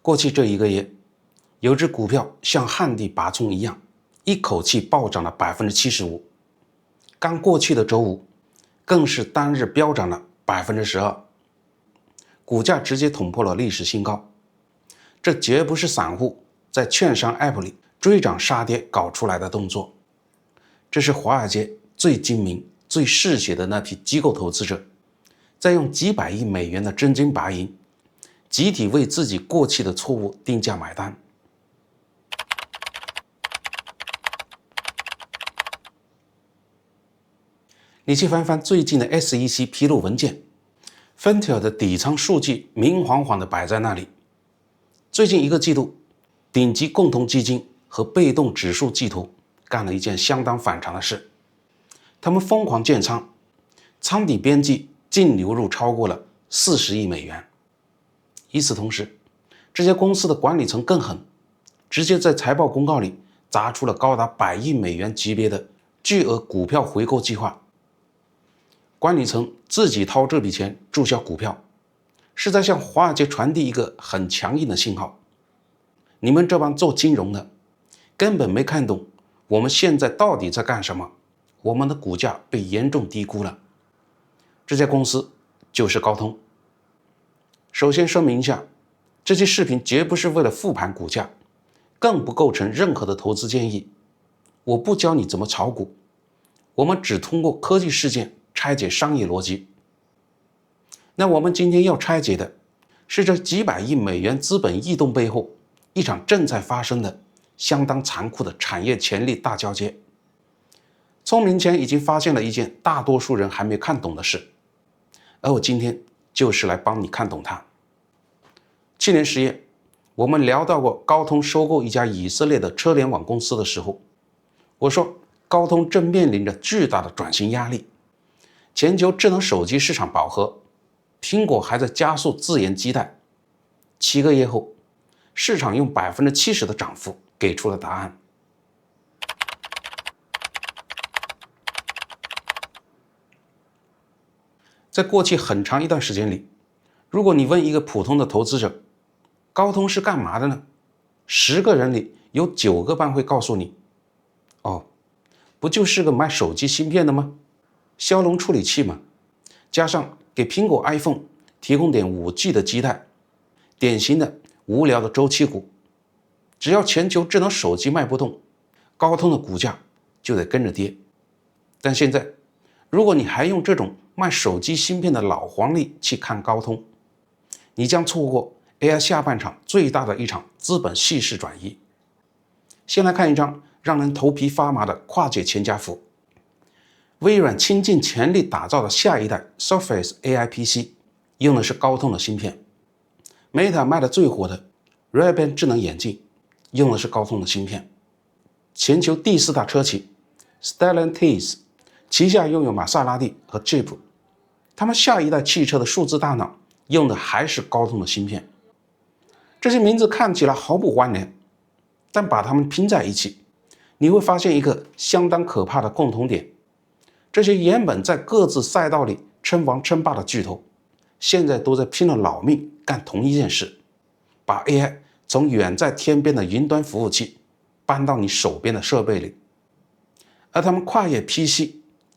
過去這一個月，有只股票像旱地拔蔥一樣，一口氣暴漲了 75%。剛過去的周五，更是單日飆漲了 12%， 股價直接捅破了歷史新高。這絕不是散戶在券商 App 裡追漲殺跌搞出來的動作，這是華爾街最精明、最嗜血的那批機構投資者，在用幾百億美元的真金白銀，集體為自己過去的錯誤定價買單。你去翻翻最近的 SEC 披露文件， Venture 的底倉數據明晃晃地擺在那裡。最近一個季度，頂級共同基金和被動指數巨頭幹了一件相當反常的事，他們瘋狂建倉，倉底邊際淨流入超過了40億美元。與此同時，這些公司的管理層更狠，直接在財報公告裡砸出了高達100億美元級別的巨額股票回購計劃。管理層自己掏這筆錢注銷股票，是在向華爾街傳遞一個很強硬的信號：你們這幫做金融的根本沒看懂我們現在到底在幹什麼，我們的股價被嚴重低估了。這家公司就是高通。首先聲明一下，這期視頻絕不是為了復盤股價，更不構成任何的投資建議。我不教你怎麼炒股，我們只通過科技事件拆解商業邏輯。那我們今天要拆解的是這幾百億美元資本異动背後一場正在發生的相當殘酷的產業潛力大交接。聰明錢已經發現了一件大多數人還沒看懂的事，而我今天就是來幫你看懂它。去年10月，我們聊到過高通收購一家以色列的車聯網公司的時候，我說高通正面臨着巨大的轉型壓力，全球智能手機市场飽和，蘋果還在加速自研基帶。7個月後，市場用 70% 的漲幅給出了答案。在過去很長一段时间里，如果你問一個普通的投資者，高通是幹嘛的呢？10個人裡有9個半會告訴你，哦，不就是個賣手機芯片的嗎？驍龍處理器嘛，加上給蘋果 iPhone 提供點 5G 的基帶，典型的無聊的周期股。只要全球智能手機賣不動，高通的股價就得跟着跌。但現在，如果你還用這種賣手機芯片的老黃歷去看高通，你將錯過 AI 下半場最大的一場資本蓄勢轉移。先來看一張讓人頭皮發麻的跨界全家福。微軟傾盡全力打造的下一代 Surface AI PC 用的是高通的芯片。Meta 賣的最火的 Ray-Ban 智能眼鏡用的是高通的芯片。全球第4大车企 Stellantis 旗下擁有瑪莎拉蒂和 Jeep， 他們下一代汽車的數字大腦用的還是高通的芯片。這些名字看起來毫不關聯，但把它們拼在一起，你會發現一個相當可怕的共同點：這些原本在各自賽道裡稱王稱霸的巨頭，現在都在拼了老命幹同一件事，把 AI 從遠在天邊的雲端服務器搬到你手邊的設備裡。而他們跨越 PC、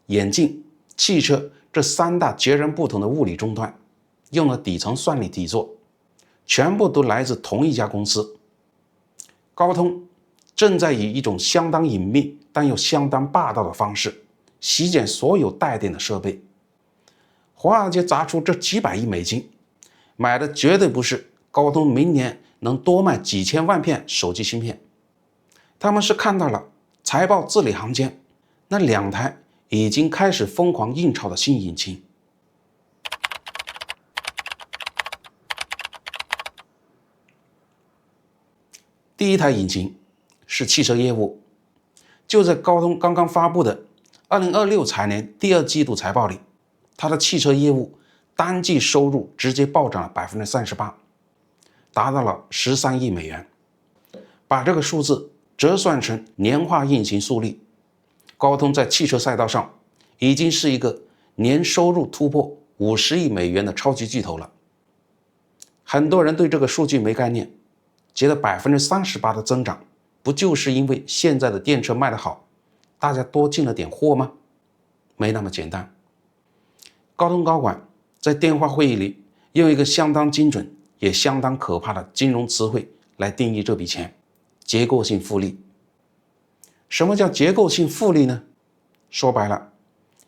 眼鏡、汽車這3大截然不同的物理終端，用了底層算力底座，全部都來自同一家公司。高通正在以一種相當隱秘但又相当霸道的方式席捲所有帶電的設備。華爾街砸出這幾百億美金，買的絕對不是高通明年能多賣幾千萬片手機芯片，他們是看到了財報字裡行間那2台已經開始瘋狂印鈔的新引擎。第一台引擎是汽车業務，就在高通刚刚发布的2026財年第2季度財報裡，它的汽車業務單季收入直接暴漲了 38%， 達到了13億美元。把這個數字折算成年化運行速率，高通在汽車賽道上已經是一個年收入突破50億美元的超級巨頭了。很多人對這個數據沒概念，覺得38%的增長，不就是因為現在的電車賣得好，大家多進了點貨嗎？沒那麼簡單。高通高管在電話會議裡用一個相當精準也相當可怕的金融詞彙來定義這筆錢：結構性複利。什麼叫結構性複利呢？說白了，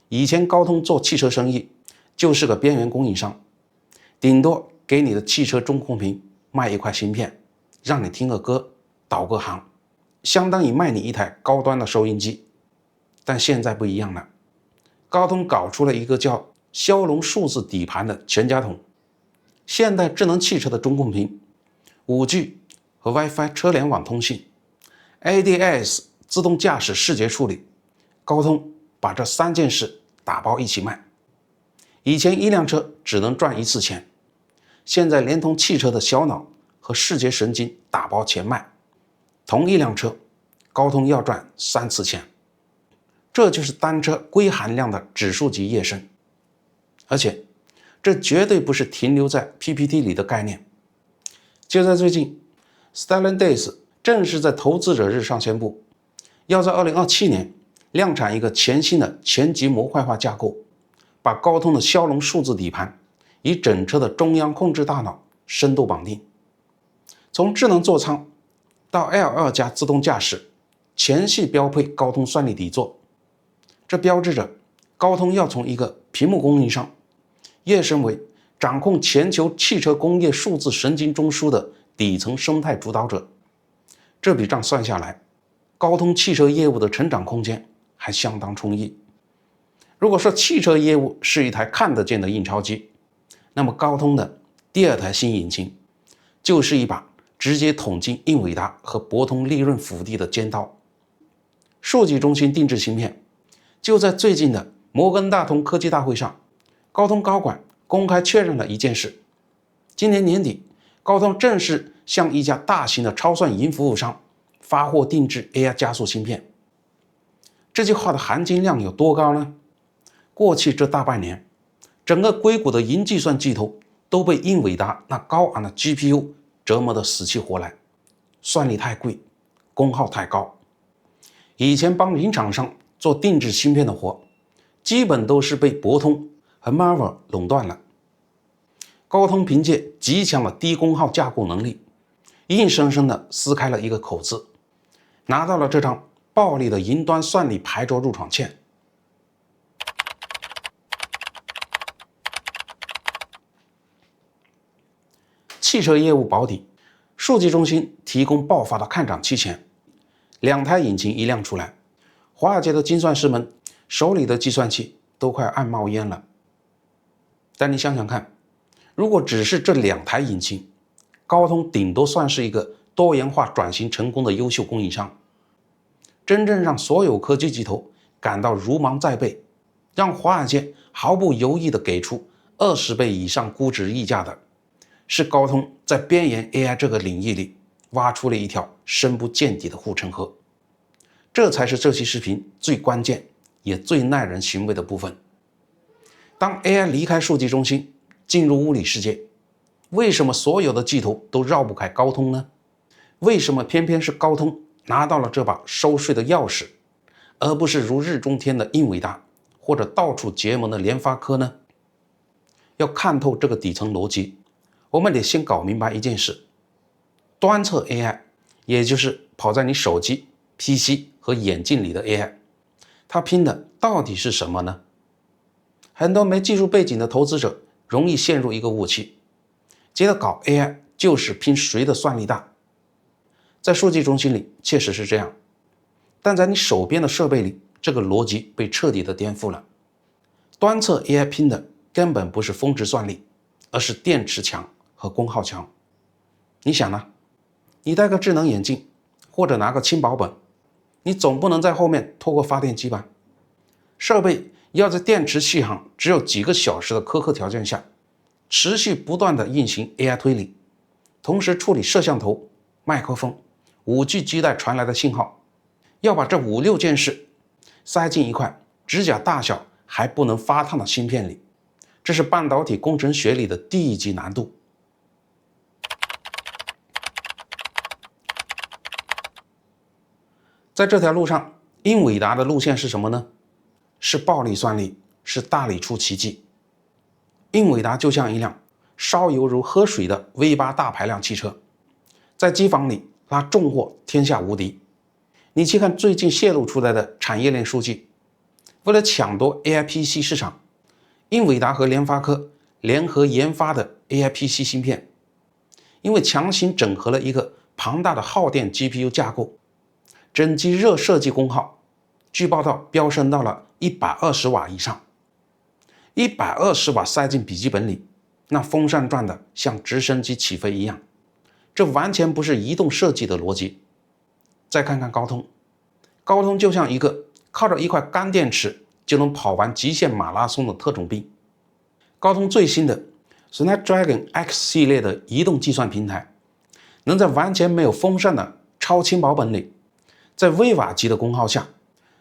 以前高通做汽車生意就是個邊緣供應商，頂多給你的汽車中控屏賣一塊芯片，讓你聽個歌導個航，相當於賣你一台高端的收音機。但現在不一樣了，高通搞出了一個叫驍龍數字底盤的全家桶，现代智能汽車的中控屏、5G 和 WiFi 车联網通信、ADAS 自動駕駛視覺處理，高通把這3件事打包一起賣。以前一輛車只能賺一次錢，現在連同汽車的小腦和視覺神經打包全賣，同一輛車高通要賺3次錢。這就是單車硅含量的指數級躍升，而且這絕對不是停留在 PPT 裡的概念。就在最近， Stellantis 正式在投資者日上宣布，要在2027年量產一個全新的全局模塊化架構，把高通的驍龍數字底盤與整車的中央控制大腦深度綁定。從智能座艙到 L2 加自動駕駛，全系標配高通算力底座。這標誌着高通要從一個屏幕供應商躍升為掌控全球汽車工業數字神經中樞的底層生態主導者。這筆賬算下來，高通汽車業務的成長空間還相當充裕。如果說汽車業務是一台看得見的印鈔機，那麼高通的第2台新引擎就是一把直接捅進英偉達和博通利潤腹地的尖刀。數據中心定制芯片，就在最近的摩根大通科技大會上，高通高管公開確認了一件事：今年年底，高通正式向一家大型的超算雲服務商發貨定制 AI 加速芯片。這句話的含金量有多高呢？過去這大半年，整個硅谷的雲計算巨頭都被英偉達那高昂的 GPU 折磨得死去活來，算力太貴，功耗太高。以前幫雲廠商做定制芯片的活，基本都是被博通和 Marvell 壟斷了。高通憑借極強的低功耗架構能力，硬生生地撕開了一個口子，拿到了這張暴利的雲端算力牌桌入場券。汽車業務保底，數據中心提供爆發的看漲期權，2台引擎一亮出來，華爾街的精算師們手裡的計算器都快暗冒煙了。但你想想看，如果只是這2台引擎，高通頂多算是一個多元化轉型成功的優秀供應商。真正讓所有科技巨頭感到如芒在背，讓華爾街毫不猶豫地給出20倍以上估值溢價的，是高通在邊緣 AI 這個領域裡挖出了一條深不見底的護城河。這才是這期視頻最關鍵也最耐人尋味的部分。當 AI 離開數據中心進入物理世界，為什麼所有的巨頭都繞不開高通呢？為什麼偏偏是高通拿到了這把收稅的鑰匙，而不是如日中天的英偉達或者到處結盟的聯發科呢？要看透這個底層邏輯，我們得先搞明白一件事：端側 AI， 也就是跑在你手機、PC 和眼鏡裡的 AI， 它拼的到底是什麼呢？很多沒技術背景的投資者容易陷入一個誤區，覺得搞 AI 就是拼誰的算力大。在數據中心裡確實是這樣，但在你手邊的設備裡，這個邏輯被徹底的顛覆了。端側 AI 拼的根本不是峰值算力，而是電池強和功耗強。你想呢？你戴個智能眼鏡或者拿個輕薄本，你總不能在后面拖個發電機吧？設備要在電池續航只有幾個小時的苛刻条件下，持續不斷地運行 AI 推理，同時處理攝像頭、麥克風、5G 基帶傳來的信號，要把這5、6件事塞進一塊指甲大小還不能發燙的芯片裡，這是半導體工程學裡的第1級難度。在這條路上，英偉達的路線是什麼呢？是暴力算力，是大力出奇蹟。英偉達就像一輛燒油如喝水的 V8 大排量汽車，在機房裡拉重貨天下无敌。你去看最近泄露出来的產業鏈數據，為了搶奪 AI PC 市場，英偉達和聯發科聯合研發的 AI PC 芯片，因為強行整合了一個龐大的耗電 GPU 架構，整機熱設計功耗據報道飆升到了120瓦以上。120瓦塞進筆記本裡，那風扇轉的像直升機起飛一樣，這完全不是移動設計的邏輯。再看看高通，高通就像一個靠着一塊乾電池就能跑完極限馬拉松的特種兵。高通最新的 Snapdragon X 系列的移動計算平台，能在完全沒有風扇的超輕薄本裡，在微瓦級的功耗下，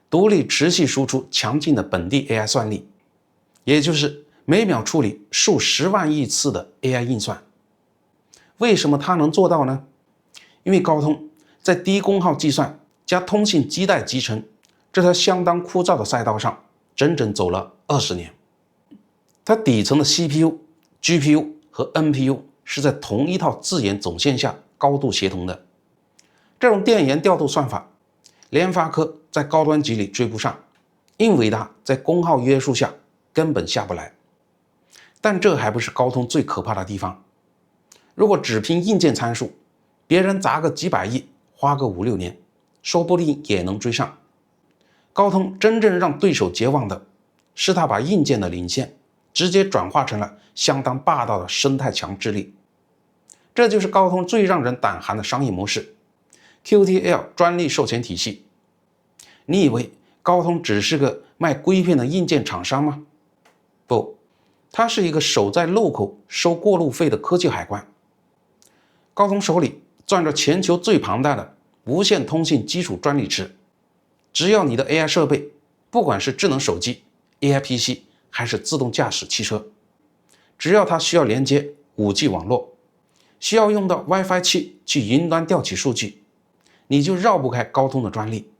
獨立持續輸出強勁的本地 AI 算力，也就是每秒處理數十萬億次的 AI 運算。為什麼它能做到呢？因為高通在低功耗計算加通信基帶集成這條相當枯燥的賽道上，整整走了20年。它底層的 CPU、GPU 和 NPU 是在同一套自研總線下高度協同的。這種電源調度算法，聯發科在高端級裡追不上，英偉達在功耗約束下根本下不來。但這還不是高通最可怕的地方。如果只憑硬件參數，別人砸個幾百億，花個5、6年，說不定也能追上。高通真正讓對手絕望的是，他把硬件的領先直接轉化成了相當霸道的生態強制力。這就是高通最讓人膽寒的商業模式 QTL 專利授權體系。你以為高通只是個賣硅片的硬件廠商嗎？不，它是一個守在路口收過路費的科技海關。高通手裡攥着全球最龐大的無線通信基礎專利池，只要你的 AI 設備，不管是智能手機、AI PC 還是自動駕駛汽車，只要它需要連接 5G 網絡，需要用到 WiFi 7去雲端調取數據，你就繞不開高通的專利。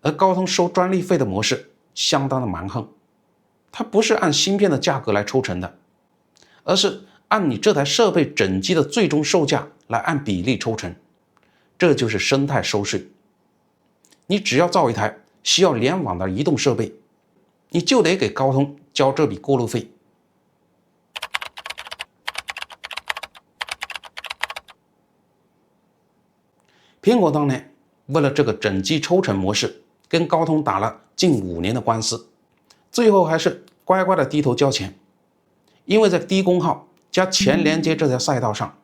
而高通收專利費的模式相當的蠻橫，它不是按芯片的價格來抽成的，而是按你這台設備整機的最終售價來按比例抽成，這就是生態收稅。你只要造一台需要聯網的移動設備，你就得給高通交這筆過路費。蘋果當年為了這個整機抽成模式，跟高通打了近5年的官司，最後還是乖乖的低頭交錢。因為在低功耗加全连接這條賽道上，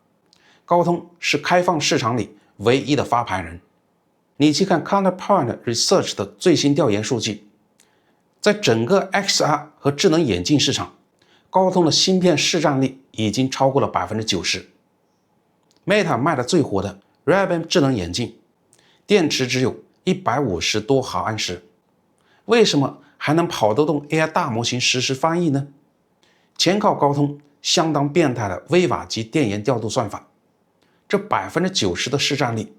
高通是開放市場裡唯一的發牌人。你去看 Counterpoint Research 的最新調研數據，在整個 XR 和智能眼鏡市場，高通的芯片市占率已經超過了 90%。 Meta 賣的最火的 Ray-Ban 智能眼鏡，電池只有150多毫安時，為什麼還能跑得動 AI 大模型實時翻譯呢？全靠高通相當變態的微瓦级電源調度算法。這 90% 的市占率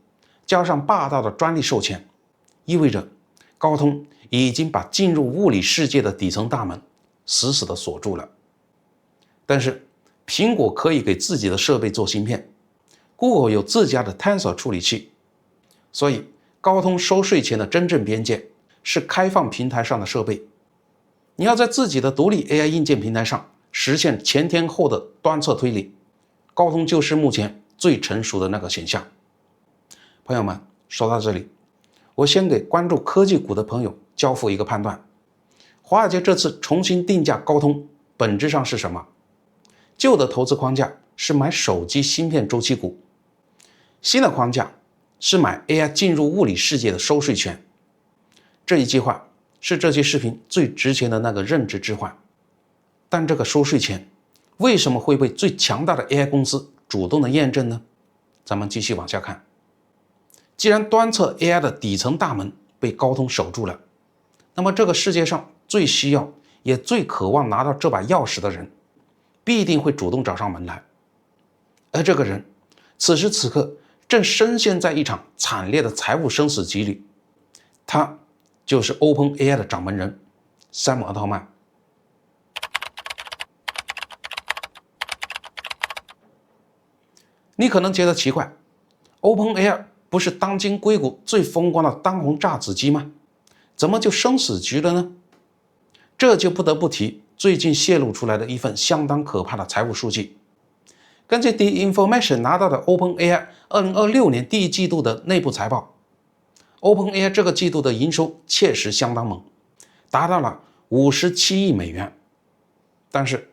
加上霸道的專利授權，意味着高通已經把進入物理世界的底層大門死死地鎖住了。但是蘋果可以給自己的設備做芯片， Google 有自家的 Tensor 處理器，所以高通收稅前的真正邊界是開放平台上的設備。你要在自己的獨立 AI 硬件平台上實現前天後的端側推理，高通就是目前最成熟的那個選項。朋友們，說到這裡，我先給關注科技股的朋友交付一個判斷：華爾街這次重新定價高通，本質上是什麼？舊的投資框架是買手機芯片周期股，新的框架是買 AI 進入物理世界的收稅權。這一句話是這期視頻最值錢的那個認知置換。但這個收稅權為什麼会被最強大的 AI 公司主動的驗證呢？咱們繼續往下看。既然端側 AI 的底層大門被高通守住了，那麼這個世界上最需要也最渴望拿到這把鑰匙的人，必定会主动找上門來。而這個人此時此刻正深陷在一場慘烈的財務生死局裡，他就是 OpenAI 的掌门人山姆·奧特曼。你可能觉得奇怪， OpenAI 不是当今硅谷最风光的当红炸子鸡吗？怎麼就生死局了呢？這就不得不提最近洩露出來的一份相當可怕的財務數據。根據 The Information 拿到的 OpenAI 2026年第一季度的內部財報， OpenAI 這個季度的營收確實相當猛，達到了57億美元。但是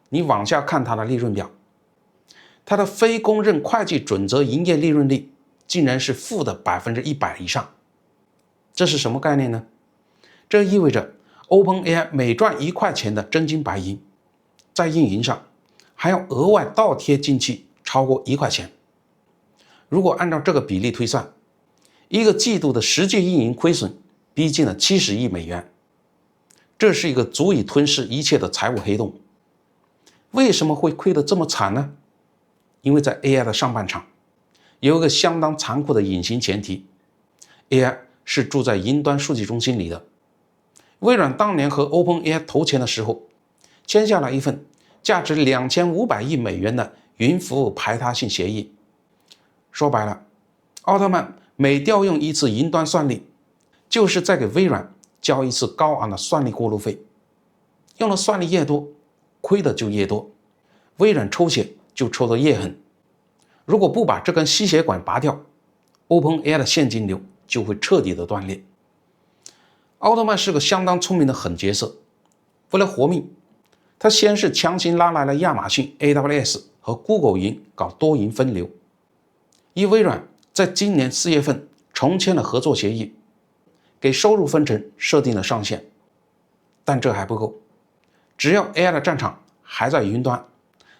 你往下看它的利潤表，它的非公認會計準則營業利潤率竟然是負的100%以上。這是什麼概念呢？這意味着 OpenAI 每賺1塊錢的真金白銀，在運營上還要額外倒貼進去超過1塊錢。如果按照這個比例推算，一個季度的實際運營虧損逼近了70億美元。這是一個足以吞噬一切的財務黑洞。為什麼會虧得這麼慘呢？因為在 AI 的上半場，有一個相當殘酷的隱形前提， AI 是住在雲端數據中心裡的。微軟當年和 OpenAI 投錢的時候，簽下了一份價值2500億美元的雲服務排他性協議。說白了，奧特曼每調用一次雲端算力，就是在給微軟交一次高昂的算力過路費。用的算力越多，虧的就越多，微軟抽血就抽得越狠。如果不把這根吸血管拔掉， OpenAI 的現金流就會徹底的斷裂。奧特曼是個相當聰明的狠角色，為了活命，他先是強行拉來了亞馬遜 AWS 和 Google 雲搞多雲分流，以微軟在今年4月份重簽了合作協議，給收入分成設定了上限。但這還不夠，只要 AI 的戰場還在雲端，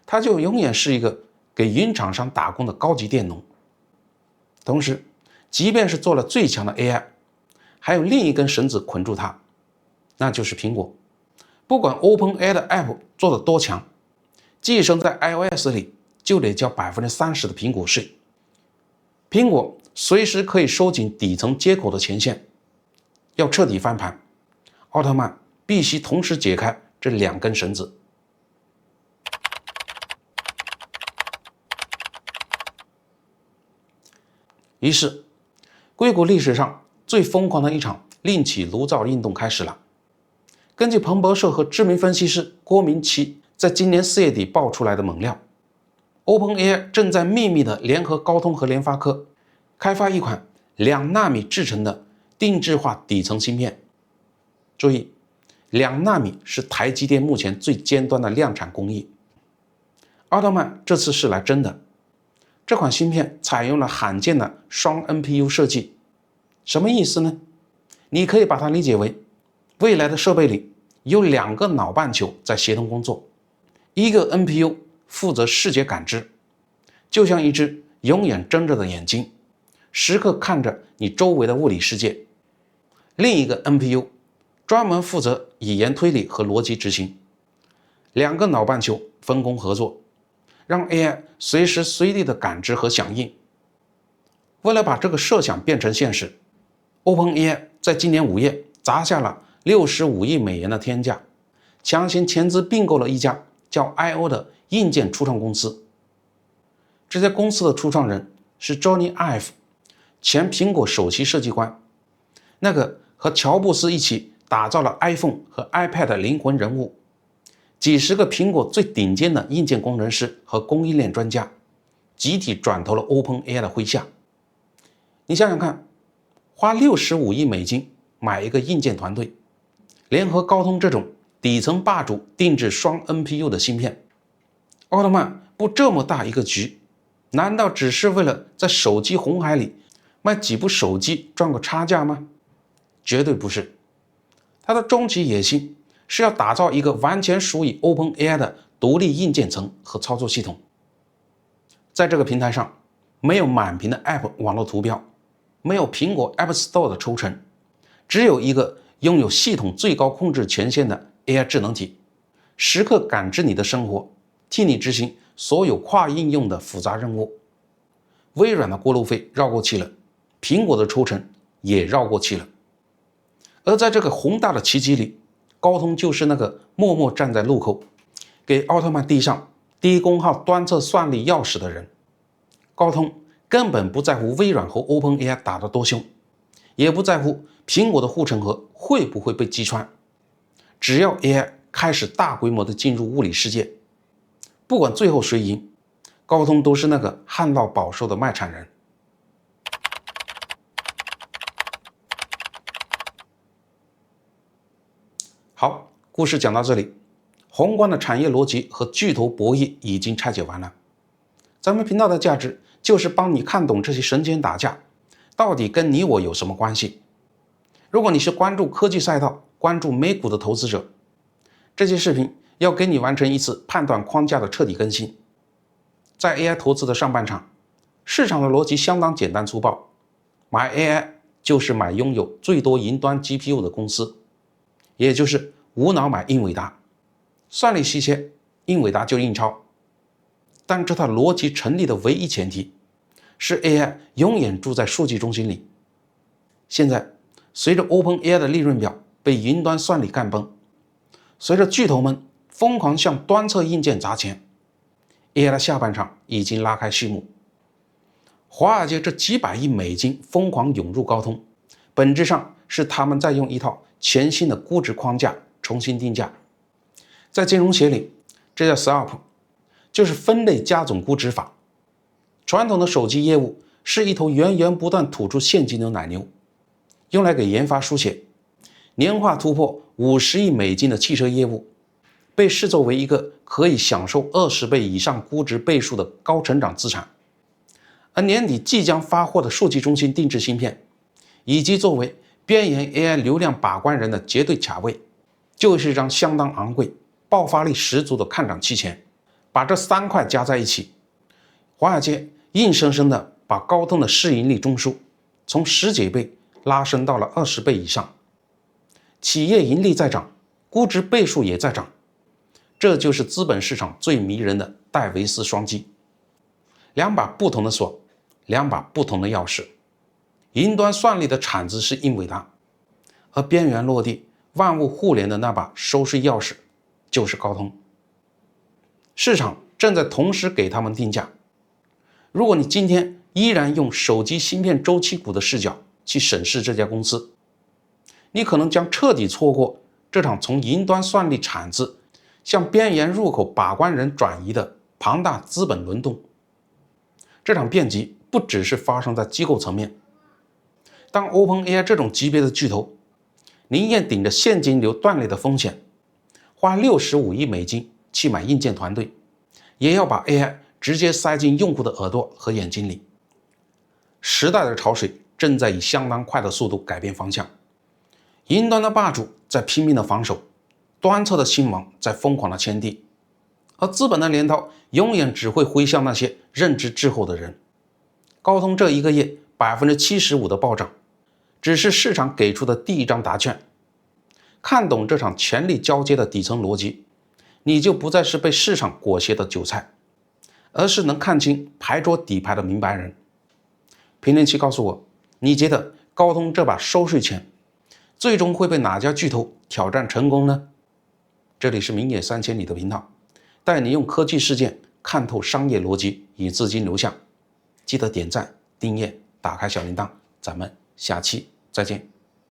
他就永遠是一個給雲廠商打工的高級佃農。同時，即便是做了最強的 AI， 還有另一根繩子捆住它，那就是蘋果。不管 OpenAI 的 App 做得多強，寄生在 iOS 裡就得交30%的蘋果稅。蘋果隨時可以收緊底層接口的權限。要徹底翻盤，奧特曼必須同時解開這2根繩子。於是，硅谷歷史上最瘋狂的一場另起爐灶運動開始了。根據彭博社和知名分析師郭明奇在今年4月底爆出來的猛料， OpenAI 正在秘密地聯合高通和聯發科開發一款2納米製成的定制化底層芯片。注意，2納米是台積電目前最尖端的量產工藝。奧特曼這次是來真的。這款芯片採用了罕見的雙 NPU 設計。什麼意思呢？你可以把它理解為，未來的設備裡有2個腦半球在協同工作，一個 NPU 負責視覺感知，就像一隻永遠睜着的眼睛，時刻看着你周圍的物理世界；另一個 NPU 專門負責語言推理和邏輯執行。2個腦半球分工合作，讓 AI 隨時隨地的感知和響應。為了把這個設想變成現實， OpenAI 在今年5月砸下了65億美元的天價，強行簽資併購了一家叫 IO 的硬件初創公司。這家公司的初創人是 Johnny Ive， 前蘋果首席設計官，那個和喬布斯一起打造了 iPhone 和 iPad 的靈魂人物。幾十個蘋果最頂尖的硬件工程師和供應鏈專家集體轉投了 OpenAI 的麾下。你想想看，花65億美金買一個硬件團隊，聯合高通這種底層霸主定制雙 NPU 的芯片，奧特曼布這麼大一個局，難道只是為了在手機紅海裡賣幾部手機賺個差價嗎？絕對不是。他的終極野心是要打造一個完全屬於 OpenAI 的獨立硬件層和操作系統。在這個平台上，沒有滿屏的 App 網絡圖標，沒有蘋果 App Store 的抽成，只有一個擁有系統最高控制權限的 AI 智能體，時刻感知你的生活，替你執行所有跨應用的複雜任務。微軟的過路費繞過去了，蘋果的抽成也繞過去了。而在這個宏大的奇蹟裡，高通就是那個默默站在路口，給奧特曼遞上低功耗端側算力鑰匙的人。高通根本不在乎微軟和 OpenAI 打得多兇，也不在乎蘋果的護城河會不會被擊穿。只要 AI 開始大規模的進入物理世界，不管最後誰贏，高通都是那個旱澇保收的賣產人。好，故事講到這裡，宏觀的產業邏輯和巨頭博弈已經拆解完了。咱們頻道的價值就是幫你看懂這些神仙打架到底跟你我有什麼關係。如果你是關注科技賽道、關注美股的投資者，這些視頻要給你完成一次判斷框架的徹底更新。在 AI 投資的上半場，市場的邏輯相当簡單粗暴，買 AI 就是買擁有最多雲端 GPU 的公司，也就是無腦買英偉達，算力稀缺，英偉達就印鈔。但這套邏輯成立的唯一前提是 AI 永遠住在數據中心裡。現在隨着 OpenAI 的利潤表被雲端算力幹崩，隨着巨頭們瘋狂向端側硬件砸錢， AI 的下半場已經拉開序幕。華爾街這幾百億美金瘋狂湧入高通，本質上是他們在用一套全新的估值框架重新定價。在金融學裡，這叫 SARP， 就是分類加總估值法。傳統的手機業務是一頭源源不斷吐出現金的奶牛，用來給研發輸血。年化突破50億美金的汽車業務被視作為一個可以享受20倍以上估值倍數的高成長資產。而年底即將發貨的数據中心定制芯片，以及作為邊緣 AI 流量把關人的絕對卡位，就是一張相當昂貴、爆發力十足的看漲期權。把這3塊加在一起，華爾街硬生生的把高通的市盈率中樞從10幾倍拉升到了20倍以上。企業盈利在漲，估值倍數也在漲，這就是資本市場最迷人的戴維斯雙擊。兩把不同的鎖，两把不同的鑰匙。雲端算力的產子是英偉達，而邊緣落地、萬物互聯的那把收稅鑰匙就是高通。市場正在同時給他們定價。如果你今天依然用手機芯片周期股的視角去審視這家公司，你可能將徹底錯過這場從雲端算力產子向邊緣入口把關人轉移的龐大資本輪動。這場變局不只是發生在機構層面，當 OpenAI 這種級別的巨頭寧願頂着現金流斷裂的風險，花65億美金去買硬件團隊，也要把 AI 直接塞進用戶的耳朵和眼睛裡。時代的潮水正在以相當快的速度改变方向。雲端的霸主在拼命的防守，端側的新王在瘋狂的圈地，而資本的鐮刀永遠只會揮向那些認知滯後的人。高通這一個月75%的暴漲，只是市場給出的第一張答卷。看懂這場權力交接的底層邏輯，你就不再是被市場裹挾的韭菜，而是能看清牌桌底牌的明白人。評論區告訴我，你覺得高通這把收稅權最終會被哪家巨頭挑戰成功呢？這裡是明野3000里的頻道，帶你用科技事件看透商業邏輯與資金流向。記得點讚、訂閱、打開小鈴鐺，咱們下期再見。